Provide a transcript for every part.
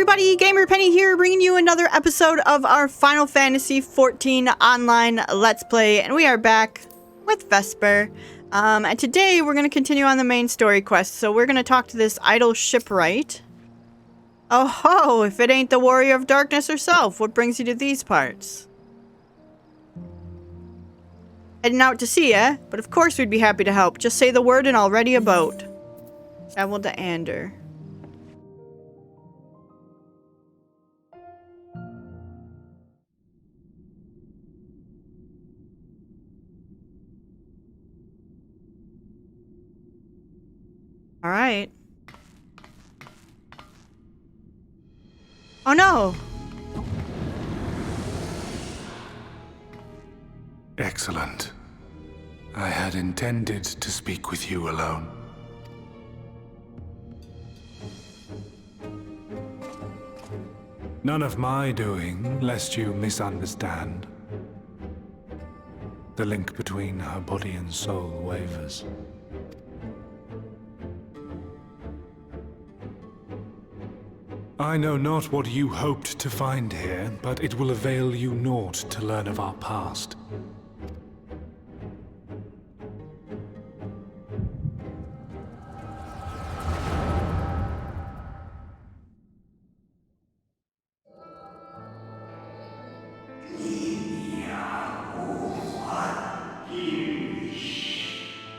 everybody, Gamer Penny here, bringing you another episode of our Final Fantasy XIV Online Let's Play, and we are back with Vesper. And today we're going to continue on the main story quest, so we're going to talk to this idle shipwright. Oh ho, if it ain't the Warrior of Darkness herself, what brings you to these parts? Heading out to sea, eh? But of course we'd be happy to help. Just say the word and I'll ready a boat. Travel to Ander. All right. Oh no! Excellent. I had intended to speak with you alone. None of my doing, lest you misunderstand. The link between her body and soul wavers. I know not what you hoped to find here, but it will avail you naught to learn of our past.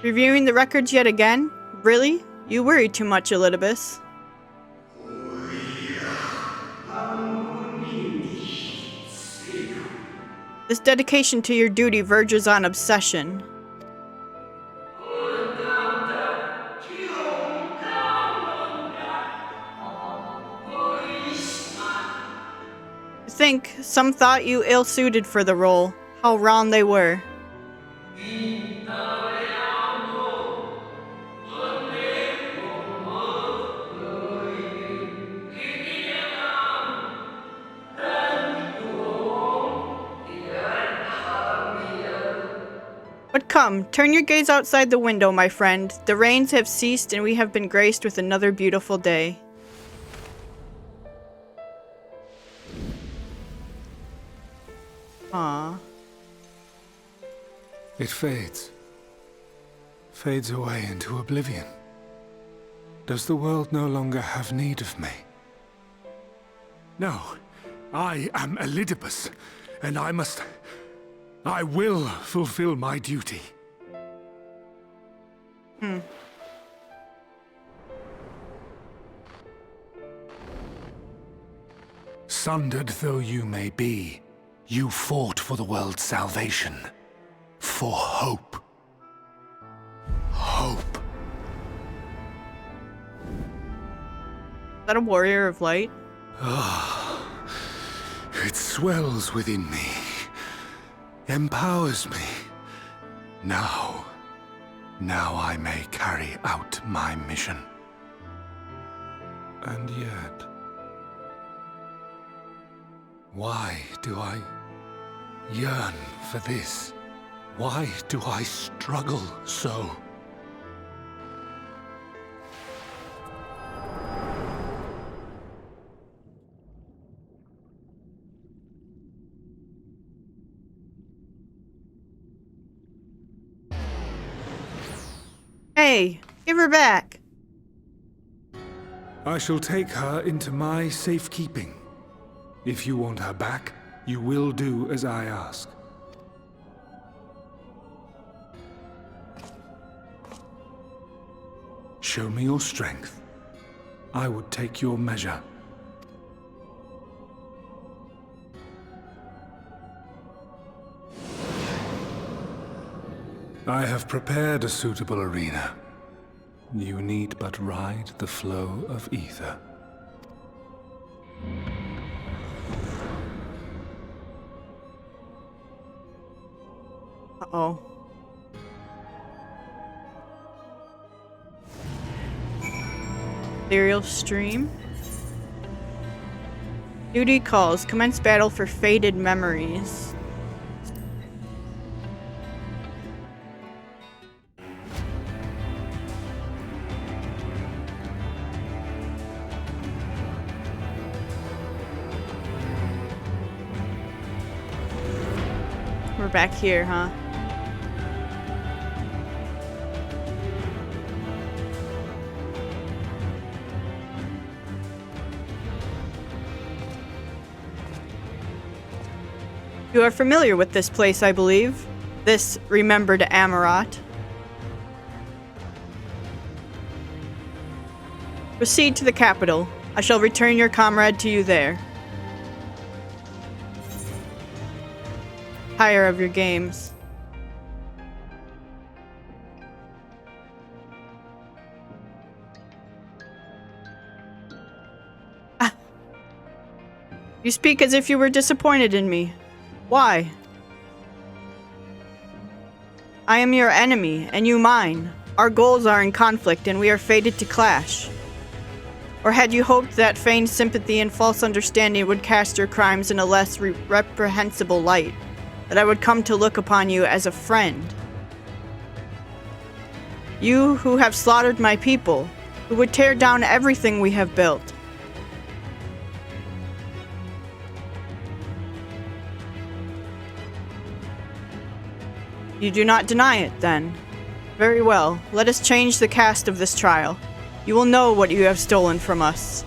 Reviewing the records yet again? Really? You worry too much, Elidibus. This dedication to your duty verges on obsession. I think some thought you ill-suited for the role. How wrong they were. But come, turn your gaze outside the window, my friend. The rains have ceased and we have been graced with another beautiful day. Aww. It fades. Fades away into oblivion. Does the world no longer have need of me? No. I am Elidibus, and I will fulfill my duty. Sundered though you may be, you fought for the world's salvation. For hope. Hope. Is that a warrior of light? It swells within me. Empowers me. Now I may carry out my mission. And yet, why do I yearn for this? Why do I struggle so? Hey, give her back. I shall take her into my safekeeping. If you want her back, you will do as I ask. Show me your strength. I would take your measure. I have prepared a suitable arena. You need but ride the flow of ether. Uh-oh. Ethereal stream. Duty calls. Commence battle for faded memories. We're back here, huh? You are familiar with this place, I believe. This remembered Amarat. Proceed to the capital. I shall return your comrade to you there. Higher of your games. You speak as if you were disappointed in me. Why? I am your enemy, and you mine. Our goals are in conflict, and we are fated to clash. Or had you hoped that feigned sympathy and false understanding would cast your crimes in a less reprehensible light? That I would come to look upon you as a friend? You who have slaughtered my people, who would tear down everything we have built. You do not deny it, then. Very well, let us change the cast of this trial. You will know what you have stolen from us.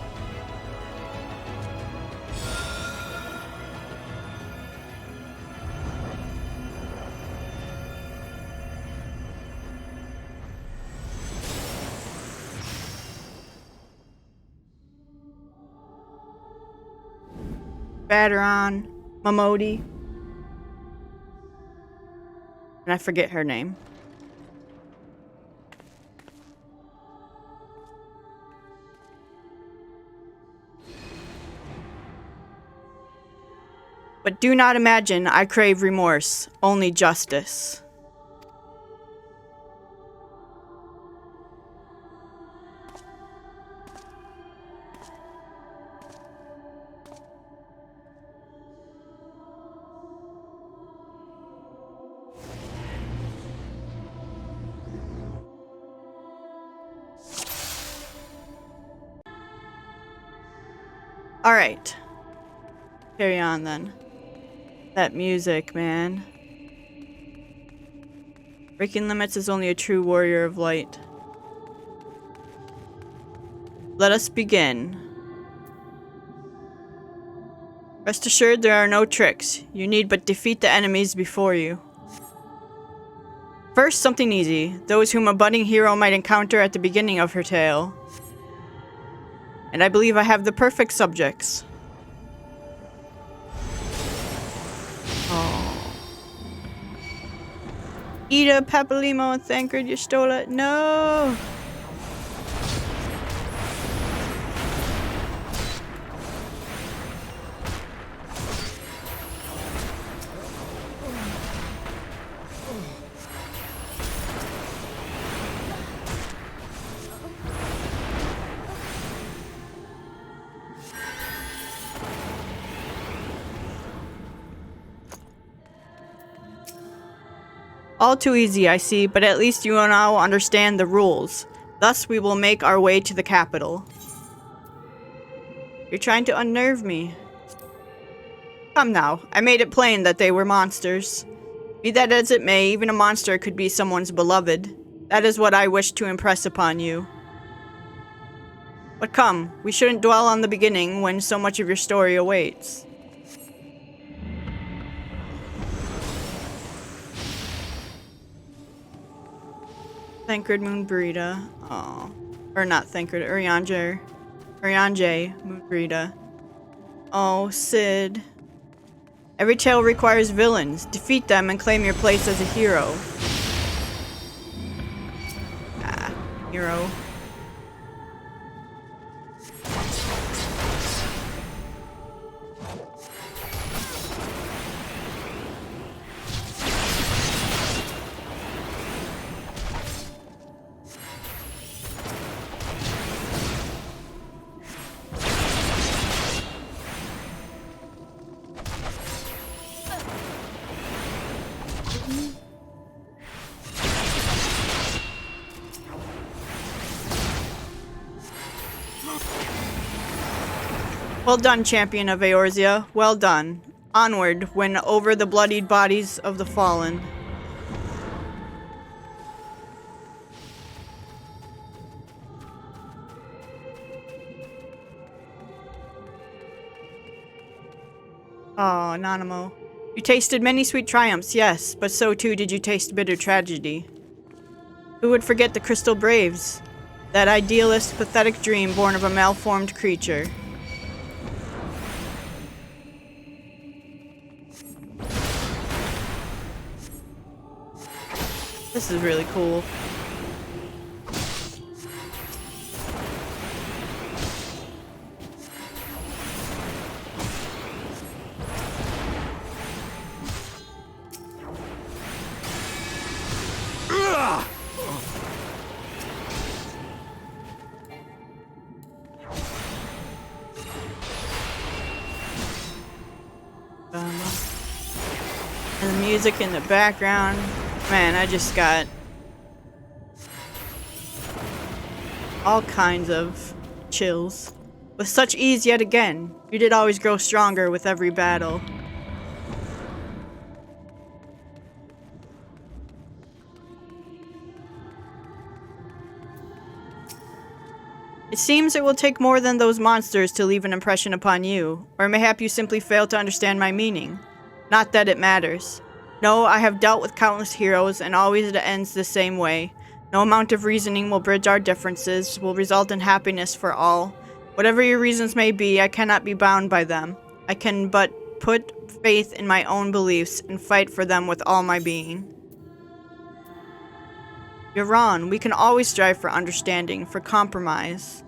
Baderon, Mamodi. And I forget her name. But do not imagine I crave remorse, only justice. Alright. Carry on then. That music, man. Breaking limits is only a true warrior of light. Let us begin. Rest assured there are no tricks. You need but defeat the enemies before you. First, something easy. Those whom a budding hero might encounter at the beginning of her tale. And I believe I have the perfect subjects. Oh. Ida, Papalimo, and Thancred, you stole it. No! All too easy, I see, but at least you now understand the rules. Thus, we will make our way to the capital. You're trying to unnerve me. Come now, I made it plain that they were monsters. Be that as it may, even a monster could be someone's beloved. That is what I wish to impress upon you. But come, we shouldn't dwell on the beginning when so much of your story awaits. Thancred Moonbreeda. Oh. Or not Thancred, Urianger. Urianger Moonbreeda. Oh, Sid. Every tale requires villains. Defeat them and claim your place as a hero. Ah, hero. Well done, champion of Eorzea. Well done. Onward, when over the bloodied bodies of the fallen. Oh, Nanamo. You tasted many sweet triumphs, yes, but so too did you taste bitter tragedy. Who would forget the Crystal Braves? That idealist, pathetic dream born of a malformed creature. This is really cool. And the music in the background. Man, I just got all kinds of chills. With such ease yet again, you did always grow stronger with every battle. It seems it will take more than those monsters to leave an impression upon you, or mayhap you simply fail to understand my meaning. Not that it matters. No, I have dealt with countless heroes, and always it ends the same way. No amount of reasoning will bridge our differences, will result in happiness for all. Whatever your reasons may be, I cannot be bound by them. I can but put faith in my own beliefs and fight for them with all my being. You're wrong. We can always strive for understanding, for compromise.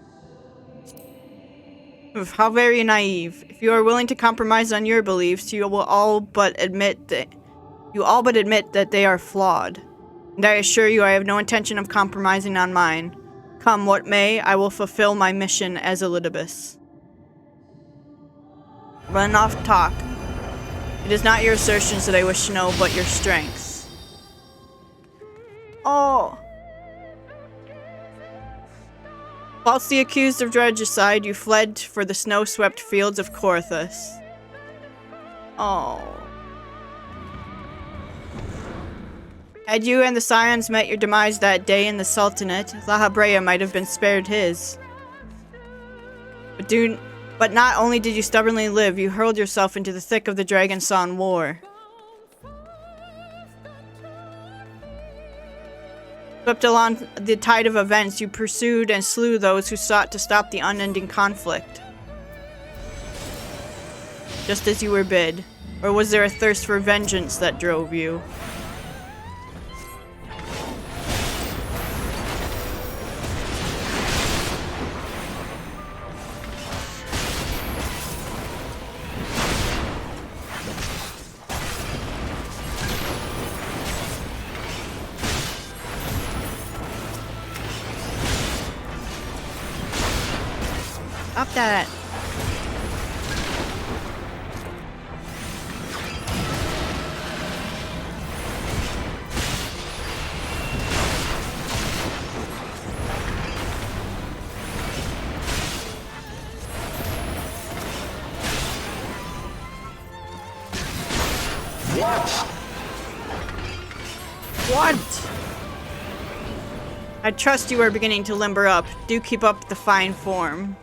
Oof, how very naive. If you are willing to compromise on your beliefs, you will all but admit that they are flawed. And I assure you I have no intention of compromising on mine. Come what may, I will fulfill my mission as Elidibus. Run off talk. It is not your assertions that I wish to know, but your strengths. Oh. Falsely accused of regicide, you fled for the snow-swept fields of Korthus. Oh. Had you and the Scions met your demise that day in the Sultanate, La Habrea might have been spared his. But not only did you stubbornly live, you hurled yourself into the thick of the Dragon-Sawn War. Swept along the tide of events, you pursued and slew those who sought to stop the unending conflict. Just as you were bid. Or was there a thirst for vengeance that drove you? Stop that. What? I trust you are beginning to limber up. Do keep up the fine form.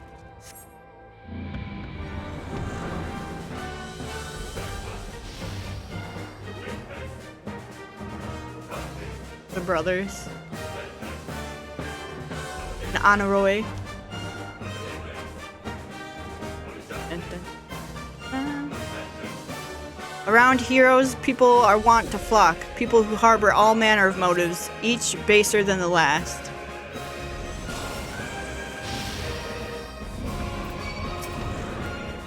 The brothers. And Honoroi. Around heroes, people are wont to flock, people who harbor all manner of motives, each baser than the last.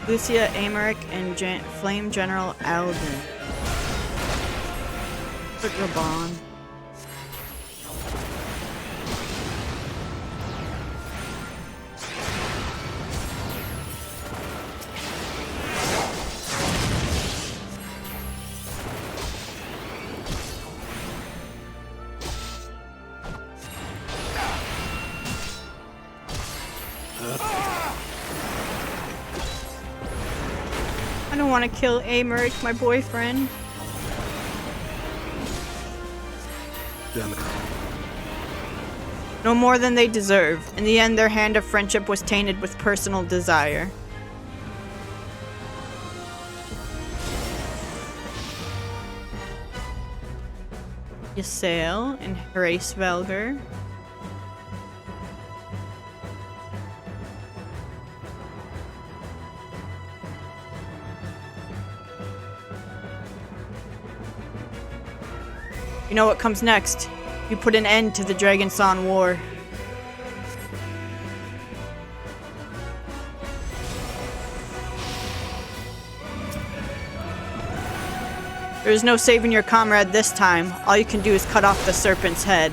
Lucia Amaric and Flame General Alden. Quick Raban. don't want to kill Americ, my boyfriend. No more than they deserve. In the end, their hand of friendship was tainted with personal desire. Ysael and Hraesvelgr. You know what comes next? You put an end to the Dragonson War. There is no saving your comrade this time. All you can do is cut off the serpent's head.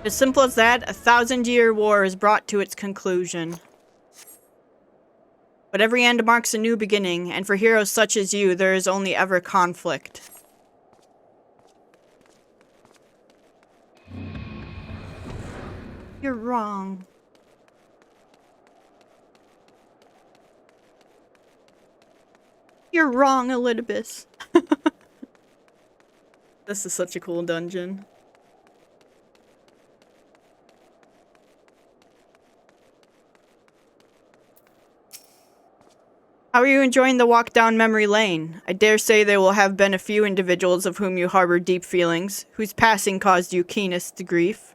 As simple as that, a 1,000-year war is brought to its conclusion. But every end marks a new beginning, and for heroes such as you, there is only ever conflict. You're wrong. You're wrong, Elidibus. This is such a cool dungeon. How are you enjoying the walk down memory lane? I dare say there will have been a few individuals of whom you harbor deep feelings, whose passing caused you keenest grief.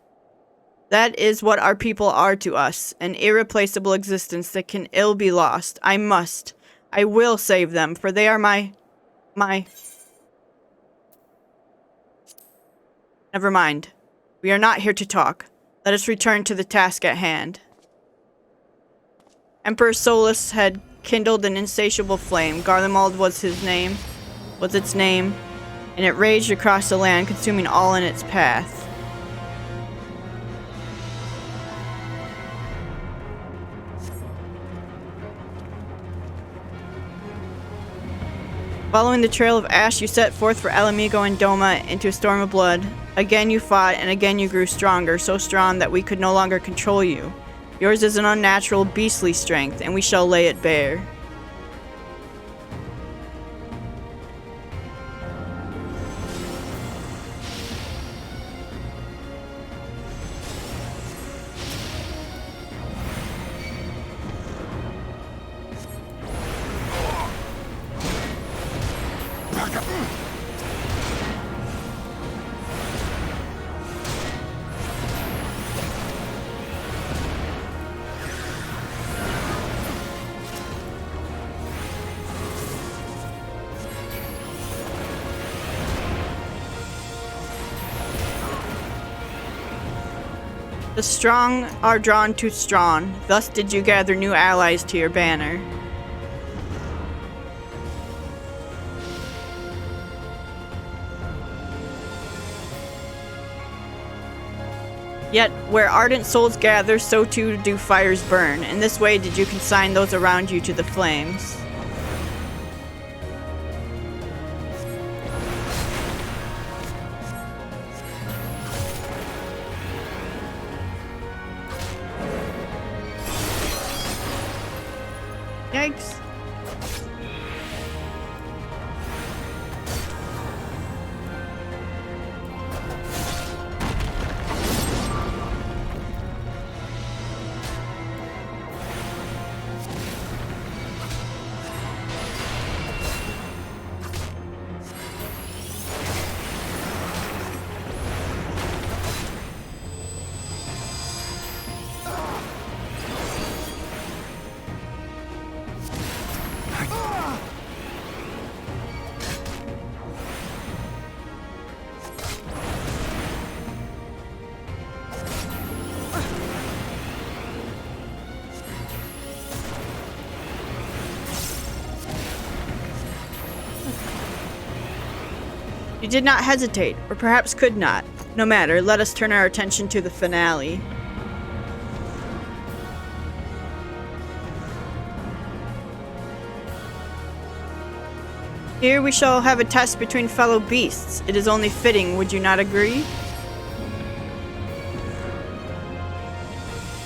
That is what our people are to us, an irreplaceable existence that can ill be lost. I will save them, for they are my... Never mind. We are not here to talk. Let us return to the task at hand. Emperor Solus had kindled an insatiable flame. Garlemald was its name, and it raged across the land, consuming all in its path. Following the trail of ash, you set forth for Alamigo and Doma into a storm of blood. Again you fought, and again you grew stronger, so strong that we could no longer control you. Yours is an unnatural, beastly strength, and we shall lay it bare. The strong are drawn to strong, thus did you gather new allies to your banner. Yet, where ardent souls gather, so too do fires burn. In this way did you consign those around you to the flames. Yikes. You did not hesitate, or perhaps could not. No matter, let us turn our attention to the finale. Here we shall have a test between fellow beasts. It is only fitting, would you not agree?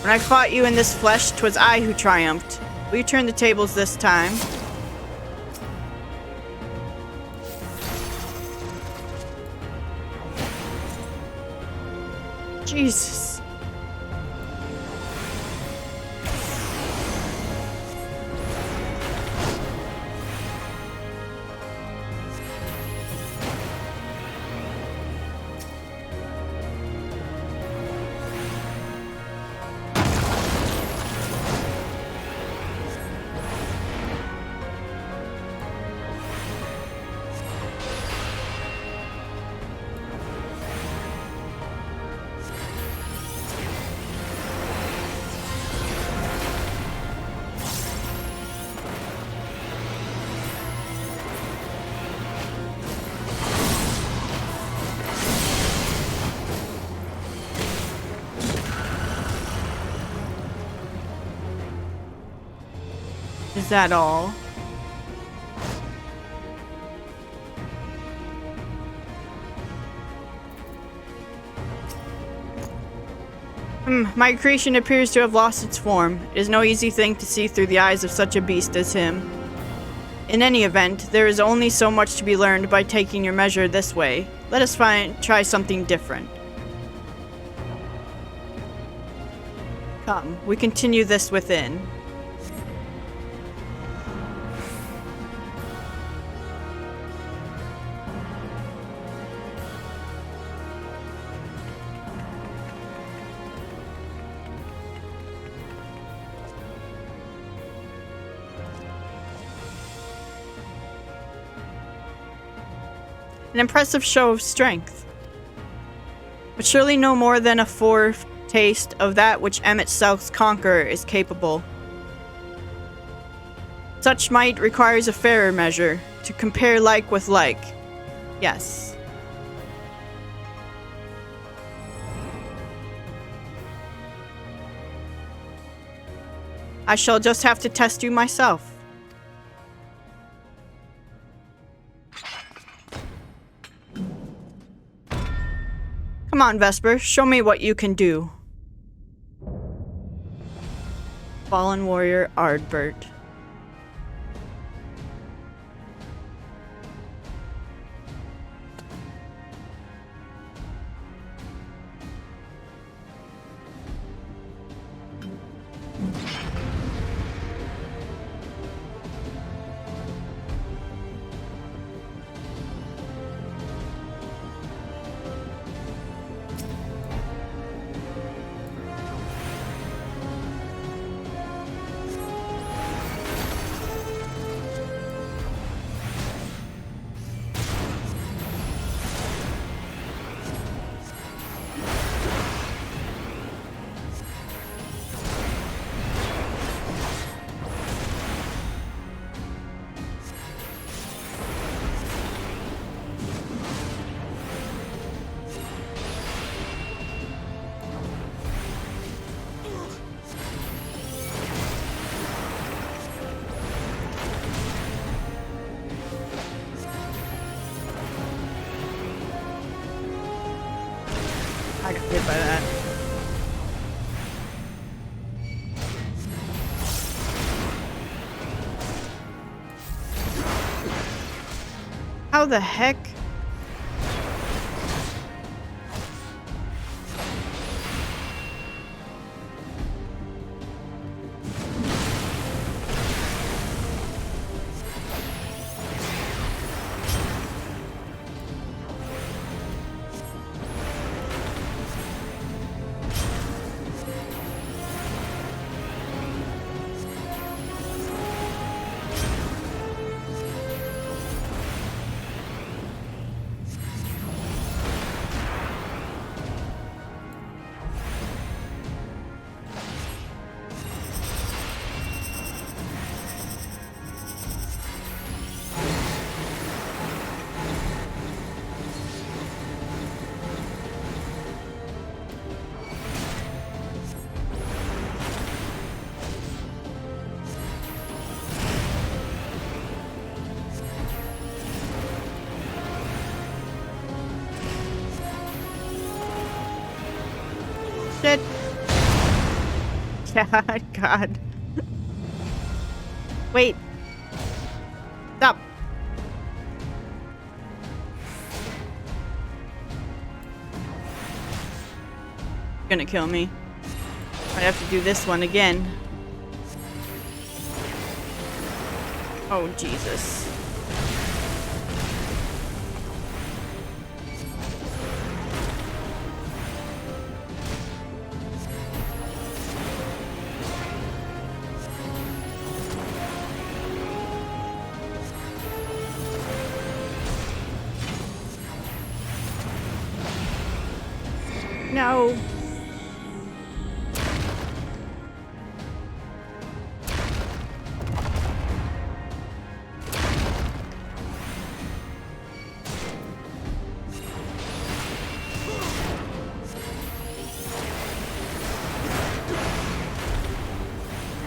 When I fought you in this flesh, 'twas I who triumphed. Will you turn the tables this time? Jesus. Is that all? My creation appears to have lost its form. It is no easy thing to see through the eyes of such a beast as him. In any event, there is only so much to be learned by taking your measure this way. Let us try something different. Come, we continue this within. An impressive show of strength, but surely no more than a foretaste of that which Emmet South's conqueror is capable. Such might requires a fairer measure, to compare like with like. Yes. I shall just have to test you myself. Come on, Vesper, show me what you can do. Fallen warrior Ardbert. I got hit by that. How the heck? Shit. God. Wait. Stop. Gonna kill me. Might have to do this one again. Oh, Jesus. No.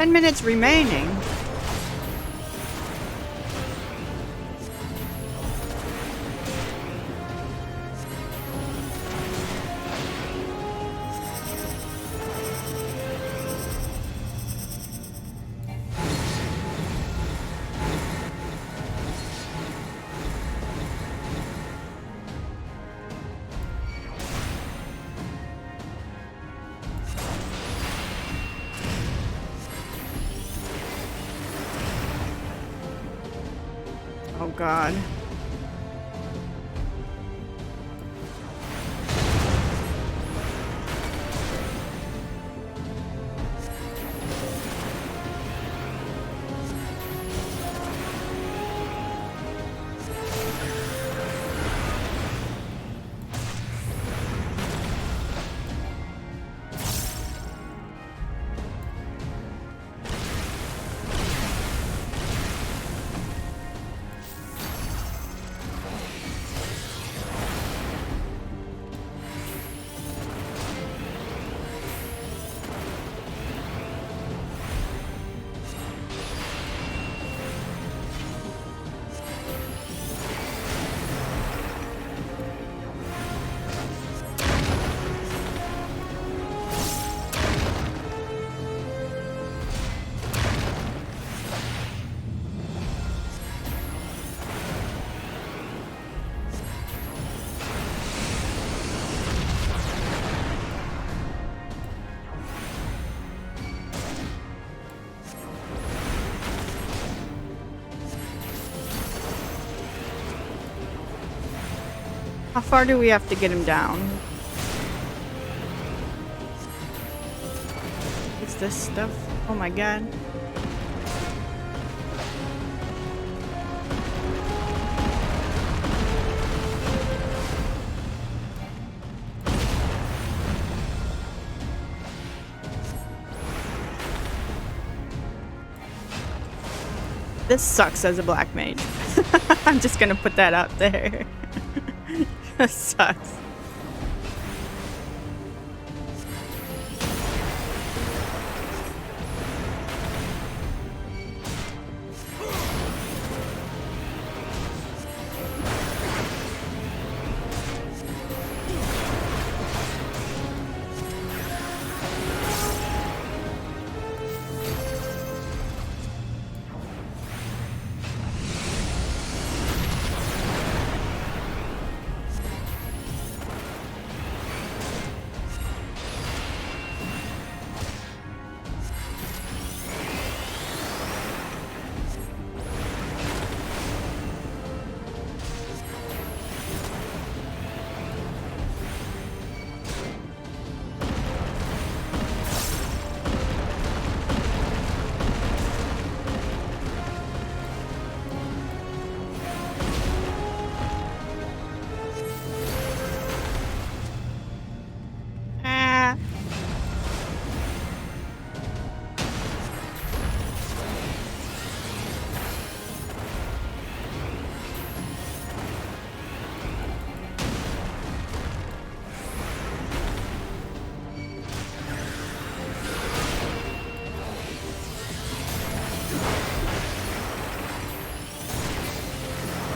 Minutes remaining. Oh God. How far do we have to get him down? What's this stuff? Oh my God. This sucks as a black mage. I'm just gonna put that out there. This sucks.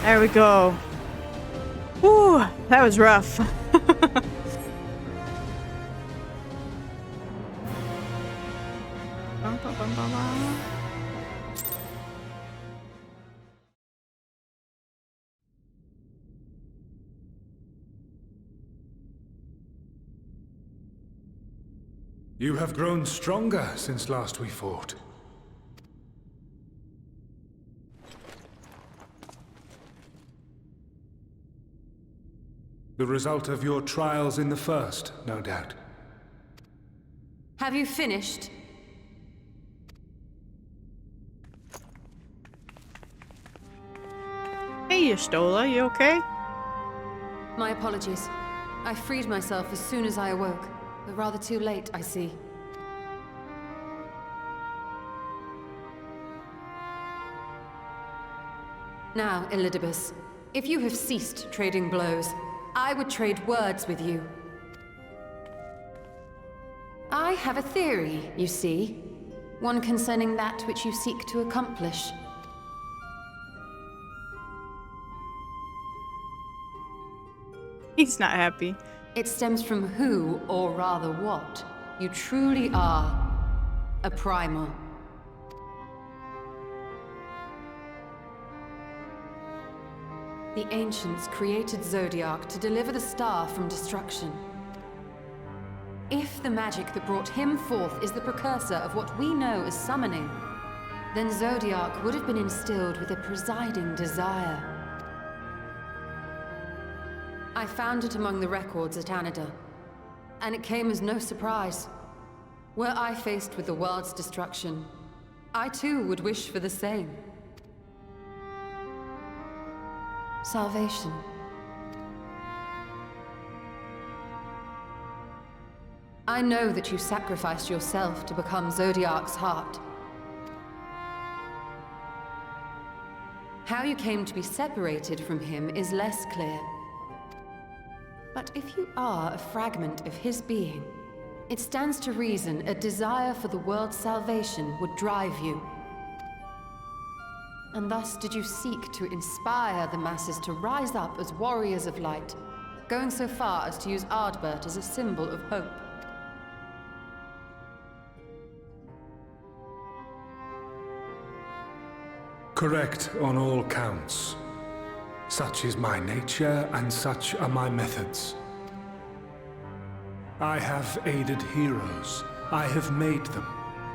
There we go. Whew, that was rough. You have grown stronger since last we fought. The result of your trials in the first, no doubt. Have you finished? Hey, Yastola, you okay? My apologies. I freed myself as soon as I awoke, but rather too late, I see. Now, Elidibus, if you have ceased trading blows, I would trade words with you. I have a theory, you see. One concerning that which you seek to accomplish. He's not happy. It stems from who, or rather what, you truly are. A primal. The ancients created Zodiac to deliver the star from destruction. If the magic that brought him forth is the precursor of what we know as summoning, then Zodiac would have been instilled with a presiding desire. I found it among the records at Anida, and it came as no surprise. Were I faced with the world's destruction, I too would wish for the same. Salvation. I know that you sacrificed yourself to become Zodiac's heart. How you came to be separated from him is less clear. But if you are a fragment of his being, it stands to reason a desire for the world's salvation would drive you. And thus did you seek to inspire the masses to rise up as warriors of light, going so far as to use Ardbert as a symbol of hope. Correct on all counts. Such is my nature, and such are my methods. I have aided heroes. I have made them.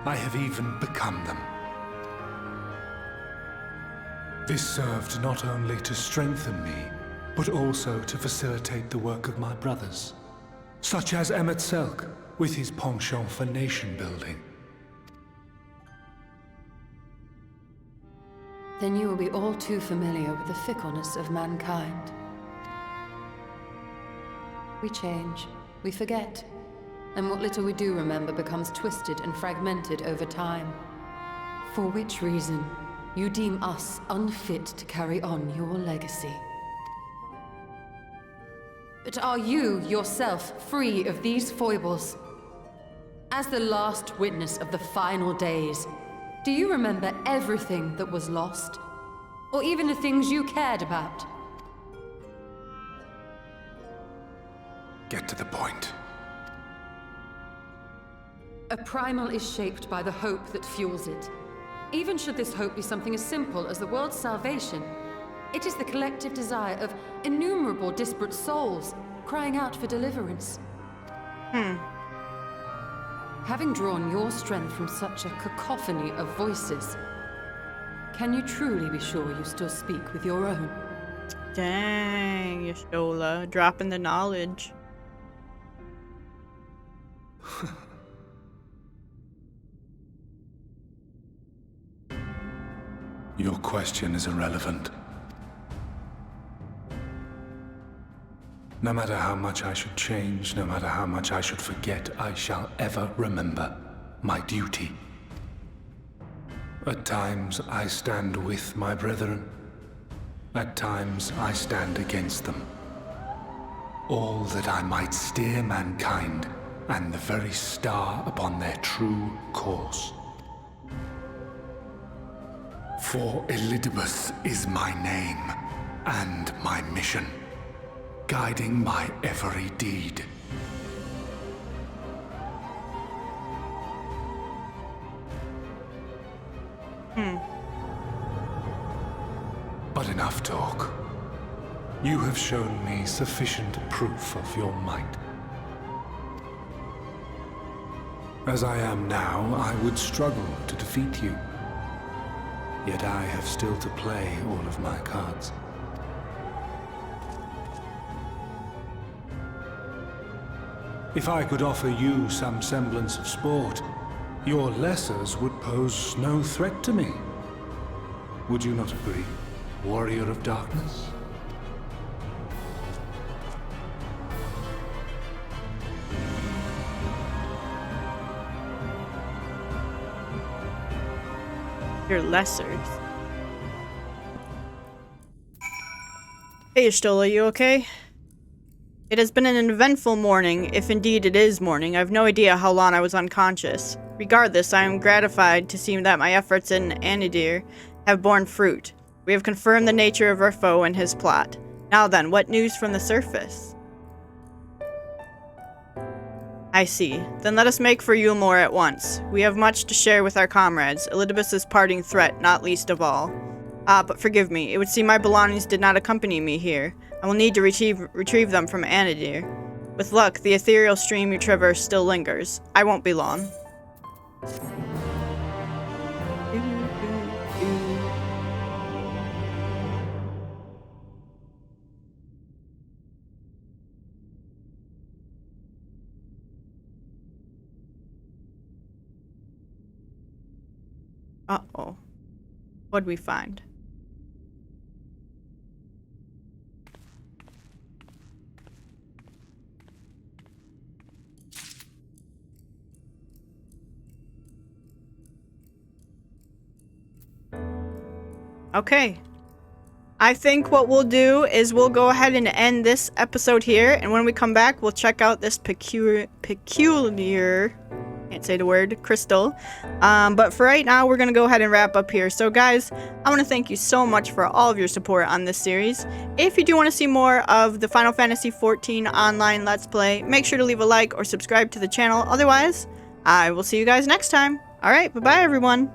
I have even become them. This served not only to strengthen me, but also to facilitate the work of my brothers, such as Emmett Selk, with his penchant for nation building. Then you will be all too familiar with the fickleness of mankind. We change, we forget, and what little we do remember becomes twisted and fragmented over time. For which reason, you deem us unfit to carry on your legacy. But are you, yourself, free of these foibles? As the last witness of the final days, do you remember everything that was lost? Or even the things you cared about? Get to the point. A primal is shaped by the hope that fuels it. Even should this hope be something as simple as the world's salvation, it is the collective desire of innumerable disparate souls crying out for deliverance. Having drawn your strength from such a cacophony of voices, can you truly be sure you still speak with your own? Dang, Yastola, dropping the knowledge. Your question is irrelevant. No matter how much I should change, no matter how much I should forget, I shall ever remember my duty. At times I stand with my brethren. At times I stand against them. All that I might steer mankind and the very star upon their true course. For Elidibus is my name and my mission, guiding my every deed. But enough talk. You have shown me sufficient proof of your might. As I am now, I would struggle to defeat you. Yet I have still to play all of my cards. If I could offer you some semblance of sport, your lessers would pose no threat to me. Would you not agree, warrior of darkness? Your lessers. Hey, Stola, you okay? It has been an eventful morning, if indeed it is morning. I have no idea how long I was unconscious. Regardless, I am gratified to see that my efforts in Anidir have borne fruit. We have confirmed the nature of our foe and his plot. Now then, what news from the surface? I see. Then let us make for Yulmore at once. We have much to share with our comrades, Elidibus' parting threat not least of all. But forgive me, it would seem my belongings did not accompany me here. I will need to retrieve them from Anidir. With luck, the ethereal stream you traverse still lingers. I won't be long. Uh-oh. What'd we find? Okay. I think what we'll do is we'll go ahead and end this episode here, and when we come back, we'll check out this peculiar can't say the word, crystal. But for right now, we're gonna go ahead and wrap up here. So guys, I want to thank you so much for all of your support on this series. If you do want to see more of the Final Fantasy XIV online Let's Play, make sure to leave a like or subscribe to the channel. Otherwise, I will see you guys next time. Alright, bye-bye everyone.